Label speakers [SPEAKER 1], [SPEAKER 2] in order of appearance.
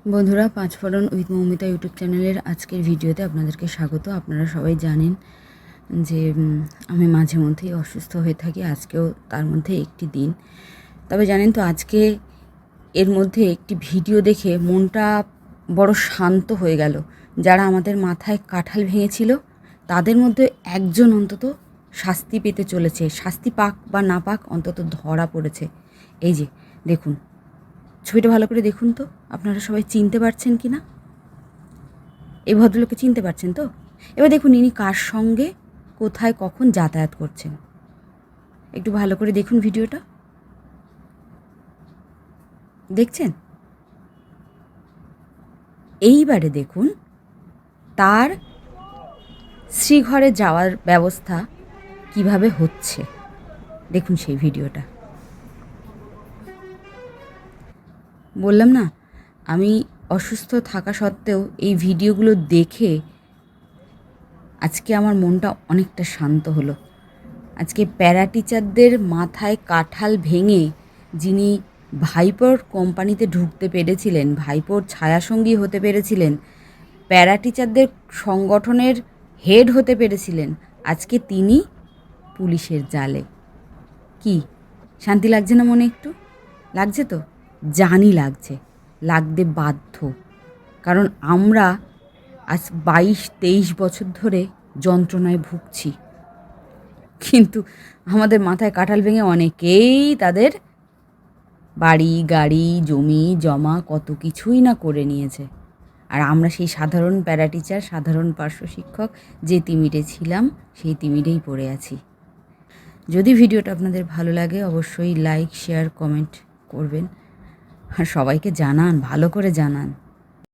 [SPEAKER 1] বন্ধুরা, পাঁচফোড়ন with Moumita YouTube চ্যানেলের আজকের ভিডিওতে আপনাদেরকে স্বাগত। আপনারা সবাই জানেন যে আমি মাঝে মধ্যেই অসুস্থ হয়ে থাকি, আজকেও তার মধ্যে একটি দিন। তবে জানেন তো, আজকে এর মধ্যে একটি ভিডিও দেখে মনটা বড় শান্ত হয়ে গেল। যারা আমাদের মাথায় কাঁঠাল ভেঙেছিল তাদের মধ্যে একজন অন্তত শাস্তি পেতে চলেছে। শাস্তি পাক বা না পাক, অন্তত ধরা পড়েছে। এই যে দেখুন, ছবিটা ভালো করে দেখুন তো, আপনারা সবাই চিনতে পারছেন কি না? এই ভদ্রলোককে চিনতে পারছেন তো? এবার দেখুন ইনি কার সঙ্গে কোথায় কখন যাতায়াত করছেন। একটু ভালো করে দেখুন ভিডিওটা। দেখছেন? এইবারে দেখুন তার শ্রীঘরে যাওয়ার ব্যবস্থা কিভাবে হচ্ছে। দেখুন সেই ভিডিওটা। বললাম না, আমি অসুস্থ থাকা সত্ত্বেও এই ভিডিওগুলো দেখে আজকে আমার মনটা অনেকটা শান্ত হলো। আজকে প্যারা টিচারদের মাথায় কাঁঠাল ভেঙে যিনি ভাইপোর কোম্পানিতে ঢুকতে পেরেছিলেন, ভাইপোর ছায়াসঙ্গী হতে পেরেছিলেন, প্যারা টিচারদের সংগঠনের হেড হতে পেরেছিলেন, আজকে তিনি পুলিশের জালে। কি শান্তি লাগছে না মনে? একটু লাগছে তো? জানি লাগছে, লাগতে বাধ্য। কারণ আমরা আজ 22-23 বছর ধরে যন্ত্রণায় ভুগছি, কিন্তু আমাদের মাথায় কাঁঠাল ভেঙে অনেকেই তাদের বাড়ি, গাড়ি, জমি জমা কত কিছুই না করে নিয়েছে। আর আমরা সেই সাধারণ প্যারা টিচার, সাধারণ পার্শ্ব শিক্ষক যে তিমিরে ছিলাম, সেই তিমিরেই পড়ে আছি। যদি ভিডিওটা আপনাদের ভালো লাগে অবশ্যই লাইক, শেয়ার, কমেন্ট করবেন। আর সবাইকে জানান, ভালো করে জানান।